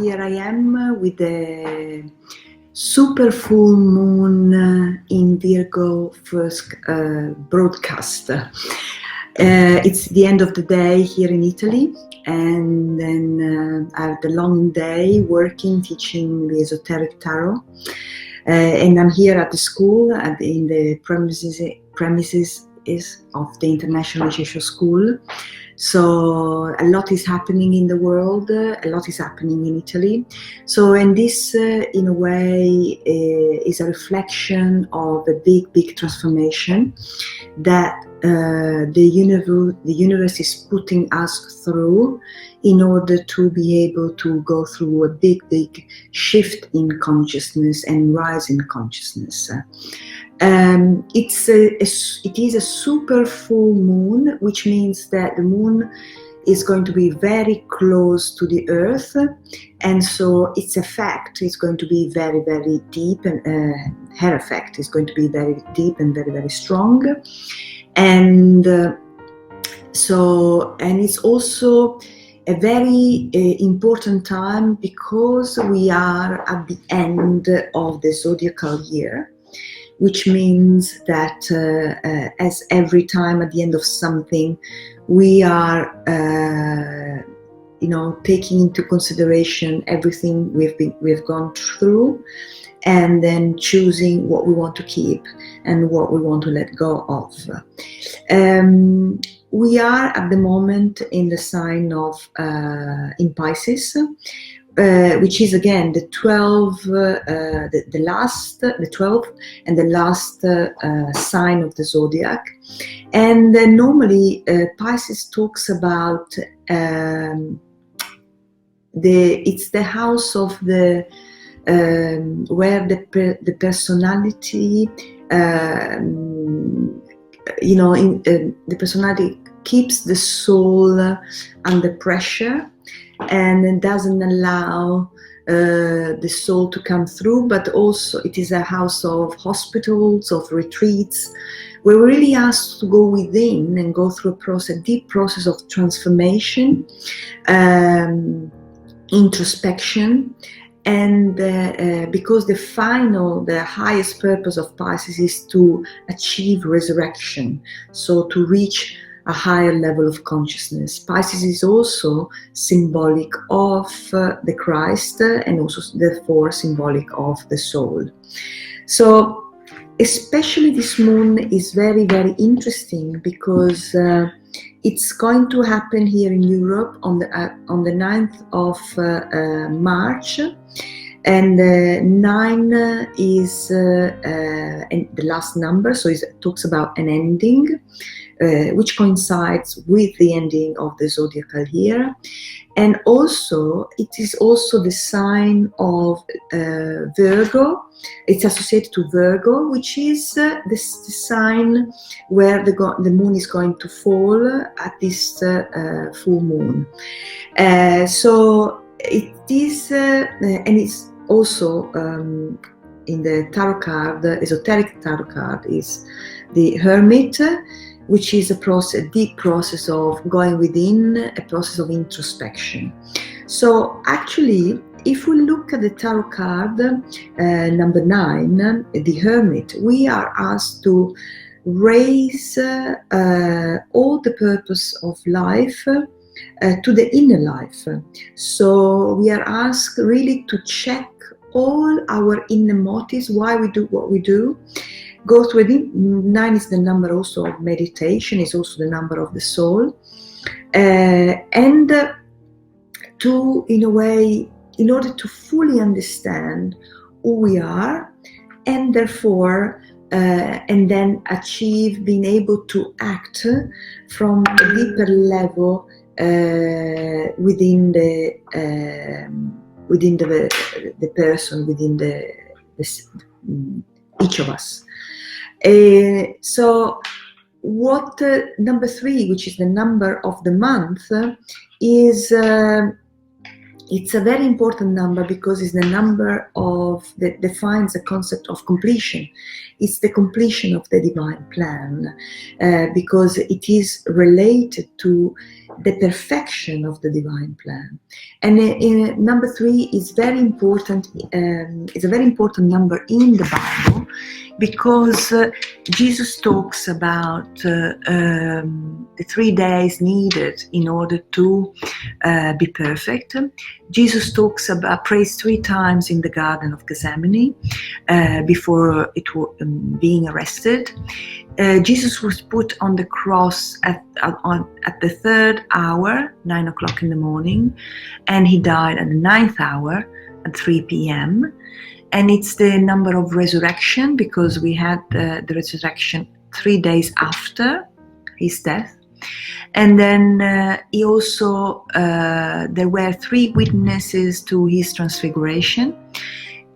here I am with the super full moon in Virgo first broadcast. It's the end of the day here in Italy, and then I have the long day working, teaching the esoteric tarot. And I'm here at the school, in the premises of the International Literature School. So a lot is happening in the world, a lot is happening in Italy. So, and this, in a way, is a reflection of a big transformation that the universe is putting us through in order to be able to go through a big shift in consciousness and rise in consciousness. It is a super full moon, which means that the moon is going to be very close to the earth, and so its effect is going to be very deep, and her effect is going to be very deep and very strong. And and it's also a very important time because we are at the end of the zodiacal year, which means that as every time at the end of something, we are taking into consideration everything we've gone through, and then choosing what we want to keep and what we want to let go of. We are at the moment in the sign of in Pisces, which is again the 12th and the last sign of the zodiac. And normally Pisces talks about it's the house of the where the personality the personality keeps the soul under pressure and doesn't allow the soul to come through, but also it is a house of hospitals, of retreats, where we're really asked to go within and go through a deep process of transformation, introspection. And because the highest purpose of Pisces is to achieve resurrection, so to reach a higher level of consciousness. Pisces is also symbolic of the Christ, and also therefore symbolic of the soul. So especially this moon is very interesting because it's going to happen here in Europe on the 9th of March, and 9 is the last number, so it talks about an ending, which coincides with the ending of the zodiacal year. And also, it is also the sign of Virgo. It's associated to Virgo, which is the sign where the moon is going to fall at this full moon. So it is, and it's also in the tarot card, the esoteric tarot card is the Hermit, which is a deep process of going within, a process of introspection. So actually, if we look at the tarot card number 9, the Hermit, we are asked to raise all the purpose of life to the inner life. So we are asked really to check all our inner motives, why we do what we do. Go through it. 9 is the number also of meditation, is also the number of the soul. And to, in a way, in order to fully understand who we are, and therefore, and then achieve being able to act from a deeper level within the person, within each of us. So what number 3, which is the number of the month, is it's a very important number because it's the number that defines the concept of completion. It's the completion of the divine plan, because it is related to the perfection of the divine plan. And number 3 is very important. It's a very important number in the Bible, because Jesus talks about the 3 days needed in order to be perfect. Jesus prays 3 times in the Garden of Gethsemane before being arrested. Jesus was put on the cross at the 3rd hour, 9 o'clock in the morning, and he died at the 9th hour at 3 p.m. And it's the number of resurrection, because we had the resurrection 3 days after his death. And then he also, there were 3 witnesses to his transfiguration.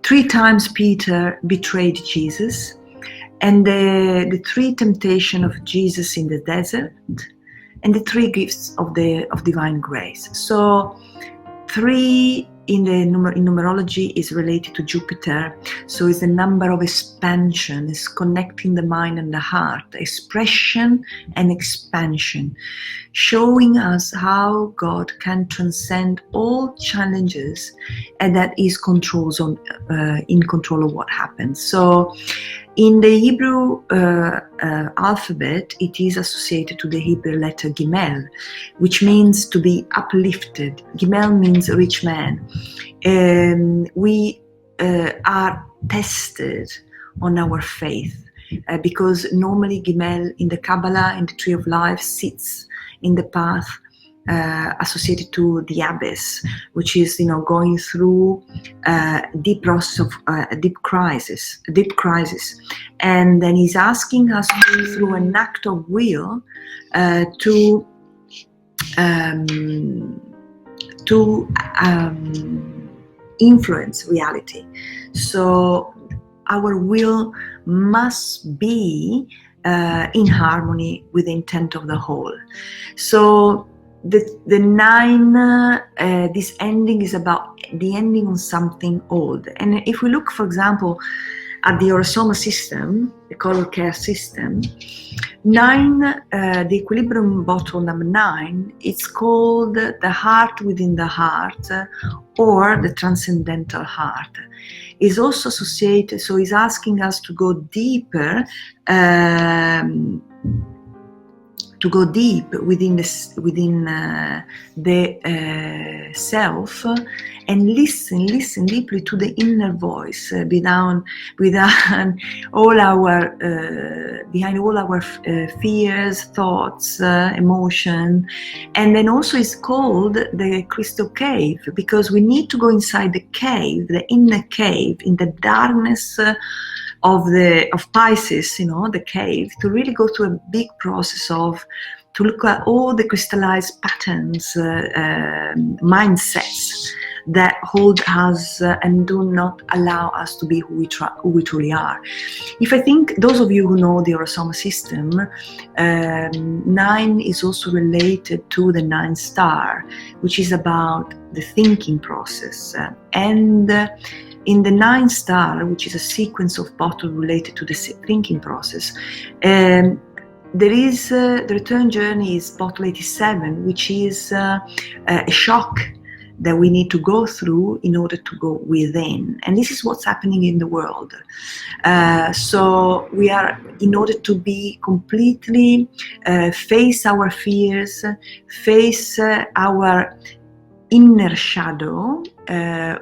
3 times Peter betrayed Jesus. And the 3 temptations of Jesus in the desert, and the 3 gifts of divine grace. So 3 in numerology is related to Jupiter, so it's the number of expansion, it's connecting the mind and the heart, expression and expansion, showing us how God can transcend all challenges, and that is in control of what happens. So in the Hebrew alphabet, it is associated to the Hebrew letter Gimel, which means to be uplifted. Gimel means rich man. We are tested on our faith, because normally Gimel in the Kabbalah, in the Tree of Life, sits in the path associated to the abyss, which is, going through a deep process of a deep crisis, and then he's asking us through an act of will to influence reality. So our will must be in harmony with the intent of the whole. So the 9, this ending is about the ending on something old. And if we look, for example, at the Aura-Soma system, the color care system, 9, the equilibrium bottle number 9, it's called the heart within the heart, or the transcendental heart. Is also associated, so he's asking us to go deeper, within the self, and listen deeply to the inner voice behind all our fears, thoughts, emotion. And then also it's called the crystal cave, because we need to go inside the cave, the inner cave, in the darkness of Pisces, the cave, to really go through a big process to look at all the crystallized patterns, mindsets that hold us and do not allow us to be who we truly are. If I think those of you who know the Aura-Soma system, 9 is also related to the 9th star, which is about the thinking process. And in the 9th star, which is a sequence of bottles related to the thinking process, there is the return journey is bottle 87, which is a shock that we need to go through in order to go within. And this is what's happening in the world. So we are, in order to be completely, face our fears, face our inner shadow,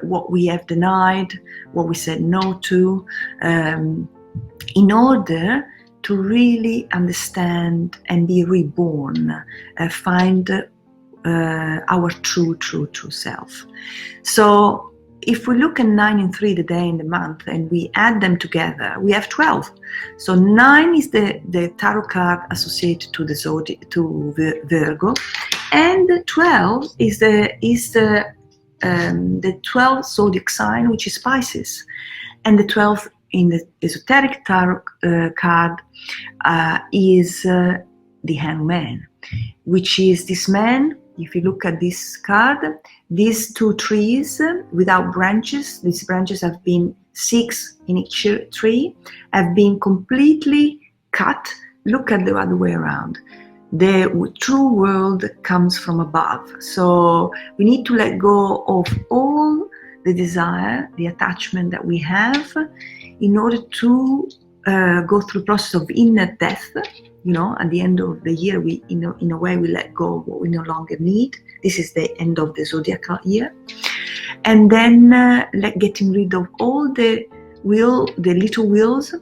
what we have denied, what we said no to, in order to really understand and be reborn, find our true self. So if we look at 9 and 3, the day and the month, and we add them together, we have 12. So 9 is the tarot card associated to the Virgo, and 12 is the 12th zodiac sign, which is Pisces, and the 12th in the esoteric tarot card is the Hangman, which is this man. If you look at this card, these 2 trees without branches, these branches have been 6 in each tree, have been completely cut. Look at the other way around. the true world comes from above. So we need to let go of all the desire, the attachment that we have, in order to go through the process of inner death. You know, at the end of the year, we, in a way, we let go of what we no longer need. This is the end of the zodiacal year. And then getting rid of all the little wheels.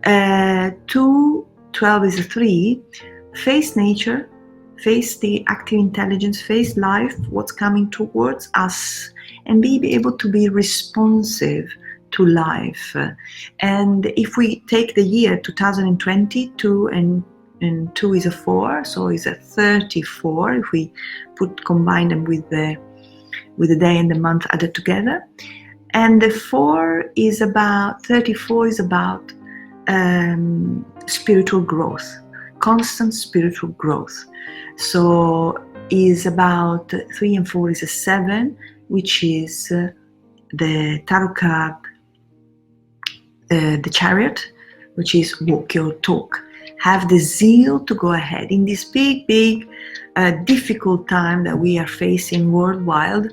2, 12 is a 3. Face nature, face the active intelligence, face life, what's coming towards us, and be able to be responsive to life. And if we take the year 2022 and 2 is a 4, so it's a 34 if we combine them with the day and the month added together. And the 34 is about spiritual growth, constant spiritual growth. So is about 3 and 4 is a 7, which is the tarot card, the Chariot, which is walk your talk. Have the zeal to go ahead in this big, difficult time that we are facing worldwide.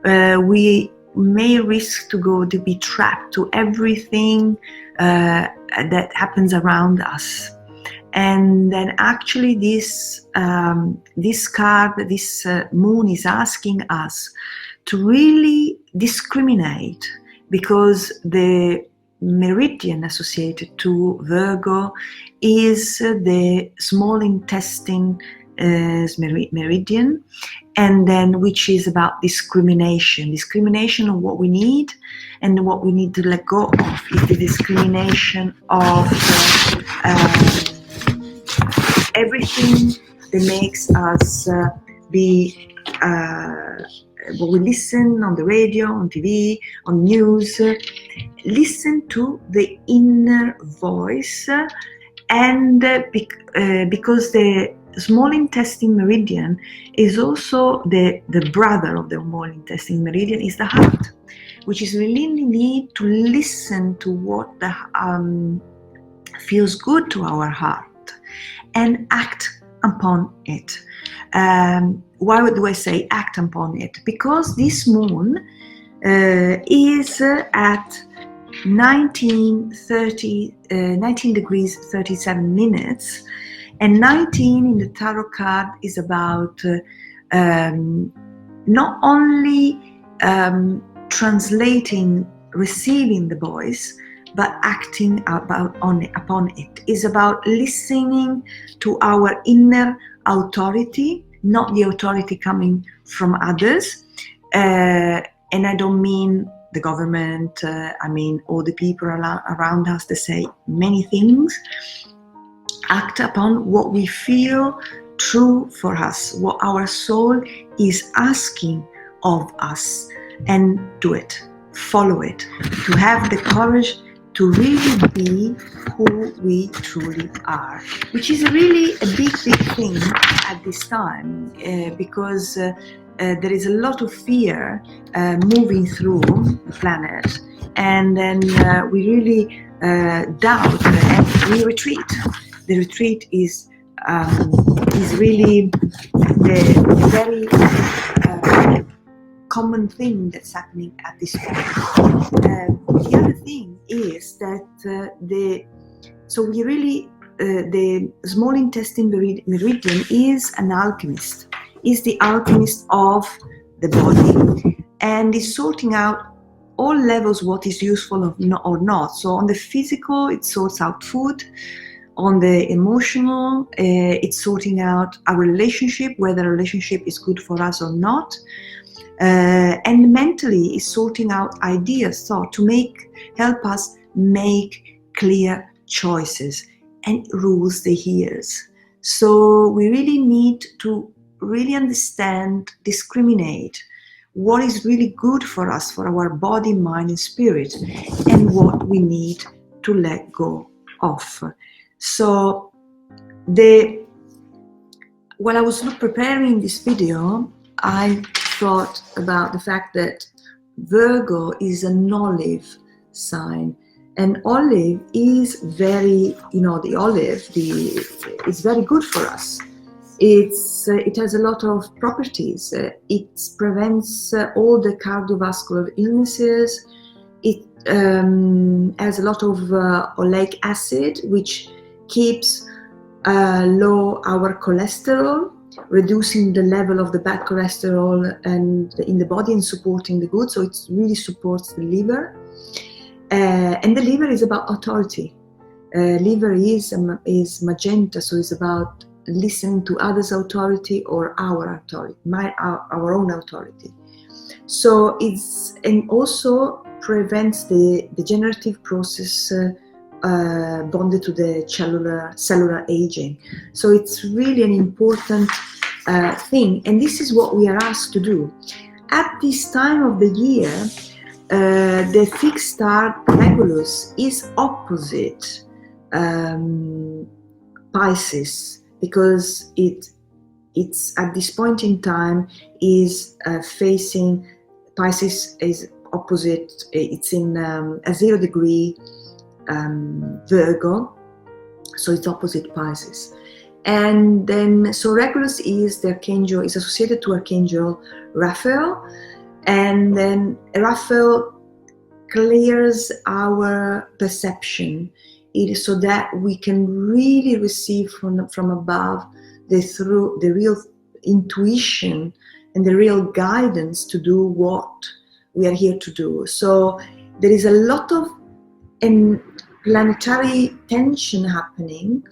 We may risk to be trapped to everything that happens around us. And then actually this card, this moon is asking us to really discriminate, because the meridian associated to Virgo is the small intestine meridian, and then which is about discrimination of what we need and what we need to let go of, is the discrimination of everything that makes us be what we listen on the radio, on TV, on news. Listen to the inner voice, and because the small intestine meridian is also the brother of the small intestine meridian, is the heart, which is really need to listen to what feels good to our heart and act upon it. Why do I say act upon it? Because this moon is at 19 degrees 37 minutes, and 19 in the tarot card is about not only receiving the voice, but acting upon it. Is about listening to our inner authority, not the authority coming from others. And I don't mean the government, I mean all the people around us that say many things. Act upon what we feel true for us, what our soul is asking of us, and do it, follow it, to have the courage to really be who we truly are, which is really a big thing at this time, because there is a lot of fear moving through the planet, and then we really doubt and we retreat. The retreat is really the very common thing that's happening at this point. The other thing is that the small intestine meridian is an alchemist, is the alchemist of the body, and is sorting out all levels what is useful or not. So on the physical, it sorts out food. On the emotional, it's sorting out our relationship, whether a relationship is good for us or not. And mentally, it's sorting out ideas, thought, to help us make clear choices and rules the ears. So we really need to really understand, discriminate what is really good for us, for our body, mind, and spirit, and what we need to let go of. So while I was preparing this video, I thought about the fact that Virgo is an olive sign, and olive is very, the olive is very good for us. It has a lot of properties. It prevents all the cardiovascular illnesses. It has a lot of oleic acid, which keeps low our cholesterol, reducing the level of the bad cholesterol and in the body and supporting the good. So it really supports the liver. And the liver is about authority. Liver is magenta, so it's about listening to others' authority or our authority, our own authority. So and also prevents the degenerative process bonded to the cellular aging. So it's really an important thing, and this is what we are asked to do. At this time of the year, the fixed star Regulus is opposite Pisces, because it's at this point in time is facing, Pisces is opposite, it's in a 0 degree Virgo, so it's opposite Pisces. And then, so Regulus is the archangel, is associated to Archangel Raphael, and then Raphael clears our perception, so that we can really receive from above the real intuition and the real guidance to do what we are here to do. So there is a lot of planetary tension happening,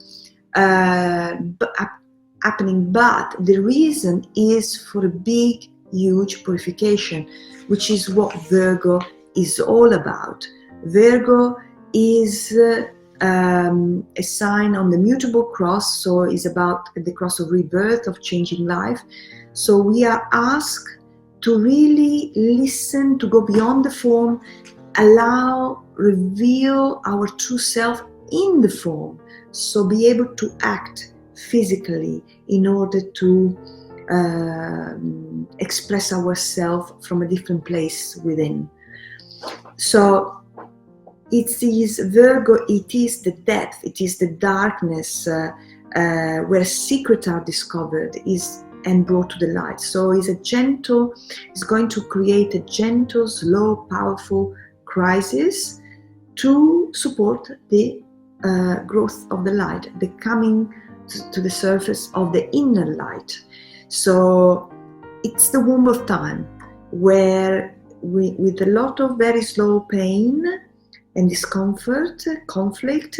but the reason is for a big, huge purification, which is what Virgo is all about. Virgo is a sign on the mutable cross, so it's about the cross of rebirth, of changing life. So we are asked to really listen, to go beyond the form, reveal our true self in the form, so be able to act physically in order to express ourselves from a different place within. So it is Virgo, it is the depth, it is the darkness where secrets are discovered and brought to the light. So it's going to create a gentle, slow, powerful crisis to support the growth of the light, the coming to the surface of the inner light. So it's the womb of time, where with a lot of very slow pain and discomfort, conflict,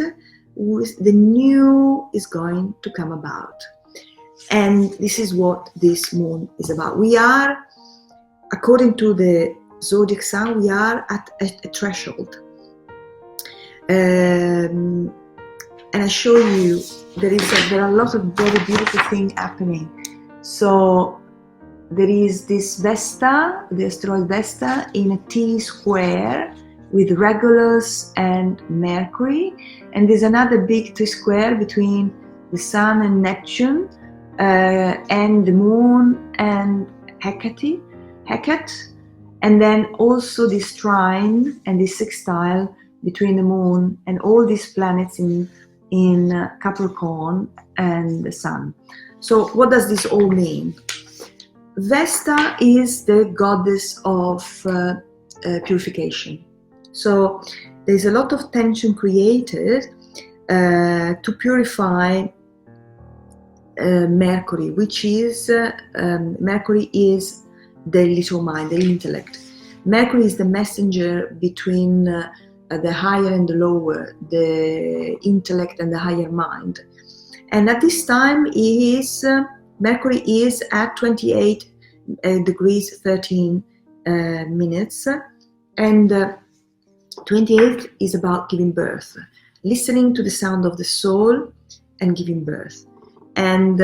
the new is going to come about. And this is what this moon is about. We are, according to the zodiac sign, we are at a threshold. And I show you, there are a lot of very beautiful things happening. So there is this Vesta, the asteroid Vesta, in a T square with Regulus and Mercury, and there's another big T square between the Sun and Neptune, and the Moon and Hecate, and then also this trine and this sextile between the Moon and all these planets in Capricorn and the Sun. So what does this all mean? Vesta is the goddess of purification. So there's a lot of tension created to purify Mercury, which is Mercury is the little mind, the intellect. Mercury is the messenger between the higher and the lower, the intellect and the higher mind. And at this time, Mercury is at 28 degrees 13 minutes, and 28 is about giving birth, listening to the sound of the soul and giving birth. And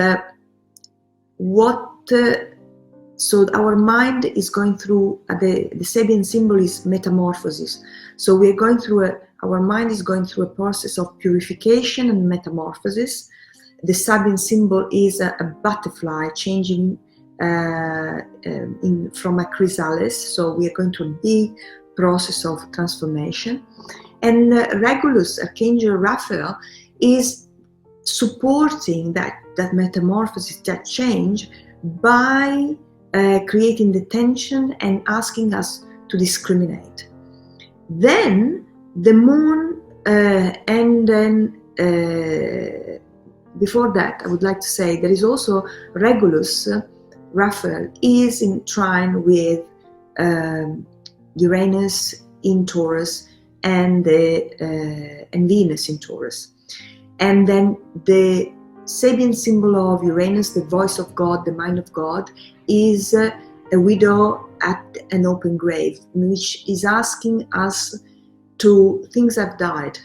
so our mind is going through, the Sabian symbol is metamorphosis. So we are going through our mind is going through a process of purification and metamorphosis. The Sabian symbol is a butterfly changing from a chrysalis. So we are going through a big process of transformation. And Regulus, Archangel Raphael, is supporting that metamorphosis, that change, by creating the tension and asking us to discriminate. Then the moon, and then before that, I would like to say there is also Regulus, Raphael, is in trine with Uranus in Taurus and Venus in Taurus. And then the Sabian symbol of Uranus, the voice of God, the mind of God, is a widow at an open grave, which is asking us to, things have died,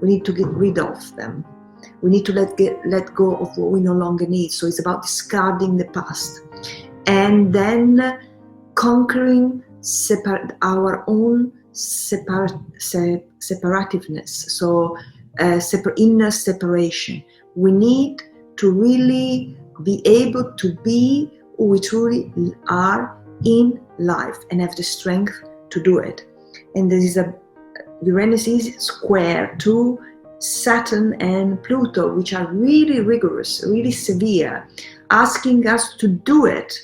we need to get rid of them. We need to let go of what we no longer need. So it's about discarding the past and then conquering our own separativeness. So inner separation. We need to really be able to be who we truly are in life and have the strength to do it. And there is Uranus is square to Saturn and Pluto, which are really rigorous, really severe, asking us to do it.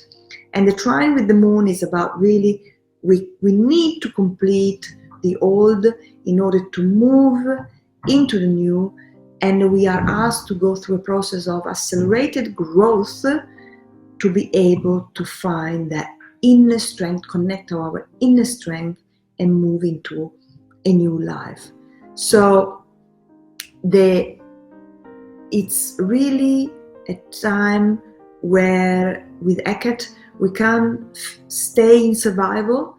And the trine with the moon is about really, we need to complete the old in order to move into the new. And we are asked to go through a process of accelerated growth to be able to find that inner strength, connect to our inner strength and move into a new life. So it's really a time where with Eckhart we can stay in survival.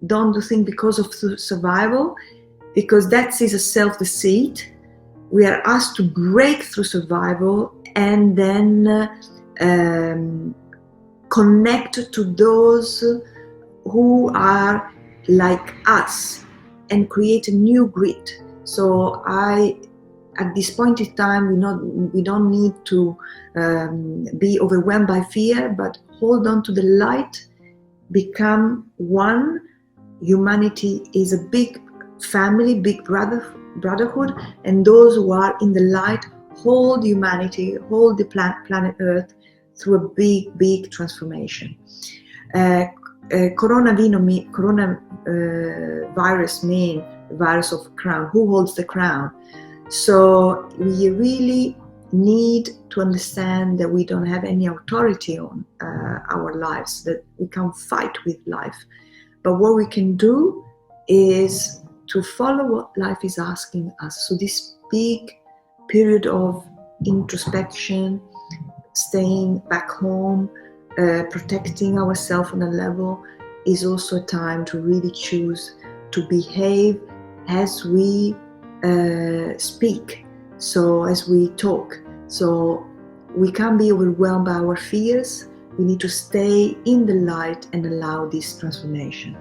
Don't do things because of survival, because that is a self-deceit. We are asked to break through survival and then connect to those who are like us and create a new grid. So at this point in time, we don't need to be overwhelmed by fear, but hold on to the light, become one. Humanity is a big family, big brotherhood, and those who are in the light hold humanity, hold the planet Earth through a big transformation. Coronavirus means virus of crown. Who holds the crown? So we really need to understand that we don't have any authority on our lives, that we can't fight with life. But what we can do is to follow what life is asking us. So this big period of introspection, staying back home, protecting ourselves on a level, is also a time to really choose to behave as we speak, so as we talk. So we can't be overwhelmed by our fears. We need to stay in the light and allow this transformation.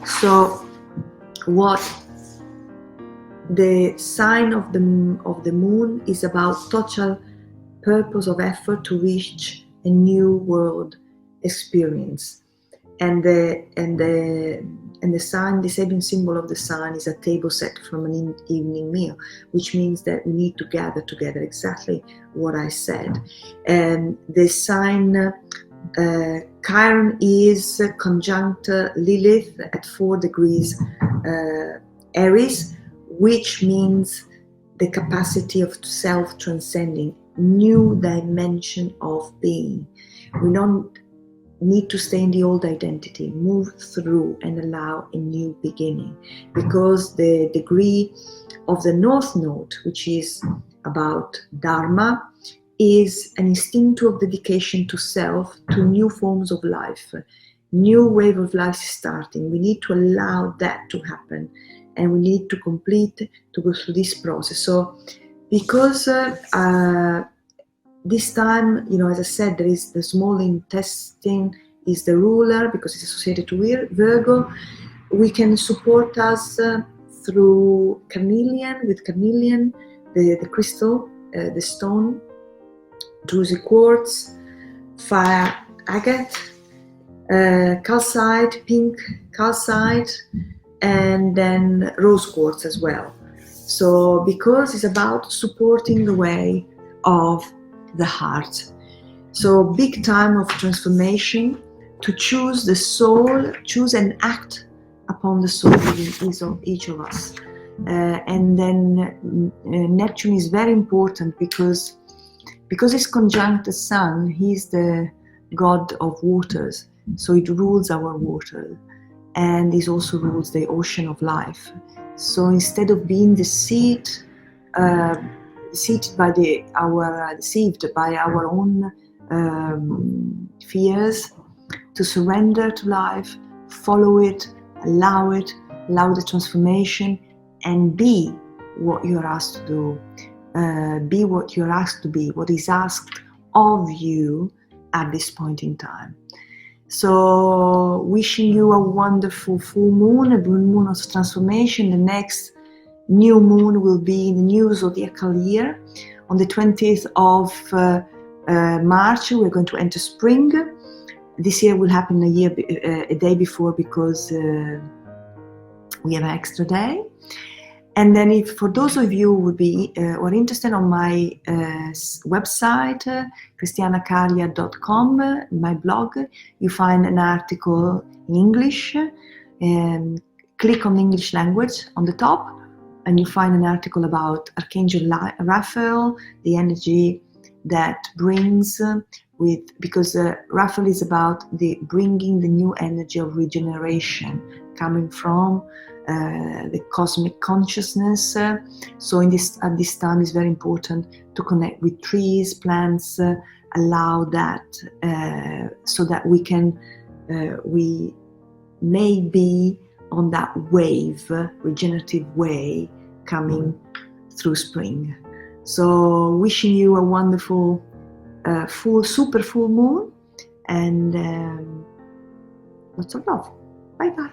So what the sign of the moon is about, total purpose of effort to reach a new world experience. And the sign, the Sabian symbol of the sign, is a table set from an evening meal, which means that we need to gather together, exactly what I said. And the sign Chiron is conjunct Lilith at 4 degrees Aries, which means the capacity of self-transcending, new dimension of being. We don't need to stay in the old identity, move through and allow a new beginning, because the degree of the North Node, which is about Dharma, is an instinctive dedication to self, to new forms of life. New wave of life is starting. We need to allow that to happen, and we need to go through this process. So because this time, as I said, there is the small intestine is the ruler, because it's associated to Virgo. We can support us through carnelian, the crystal, the stone, druzy quartz, fire agate, calcite, pink calcite, and then rose quartz as well. So because it's about supporting the way of the heart. So big time of transformation, to choose the soul, choose and act upon the soul within each of us. And then Neptune is very important because it's conjunct the sun. He's the god of waters, so it rules our water, and it also rules the ocean of life. So instead of being deceived by our own fears, to surrender to life, follow it, allow the transformation, and be what you're asked to do. Be what you're asked to be, what is asked of you at this point in time. So wishing you a wonderful full moon, a blue moon of transformation. The next new moon will be in the new zodiacal year. On the 20th of March, we're going to enter spring. This year will happen a day before because we have an extra day. And then for those of you who would be or interested on my website, cristianacaria.com, my blog, you find an article in English, and click on English language on the top, and you find an article about Archangel Raphael, the energy that brings because Raphael is about bringing the new energy of regeneration coming from the cosmic consciousness. So at this time it's very important to connect with trees, plants, allow that so that we may be on that wave, regenerative wave coming through spring. So wishing you a wonderful super full moon, and lots of love. Bye bye.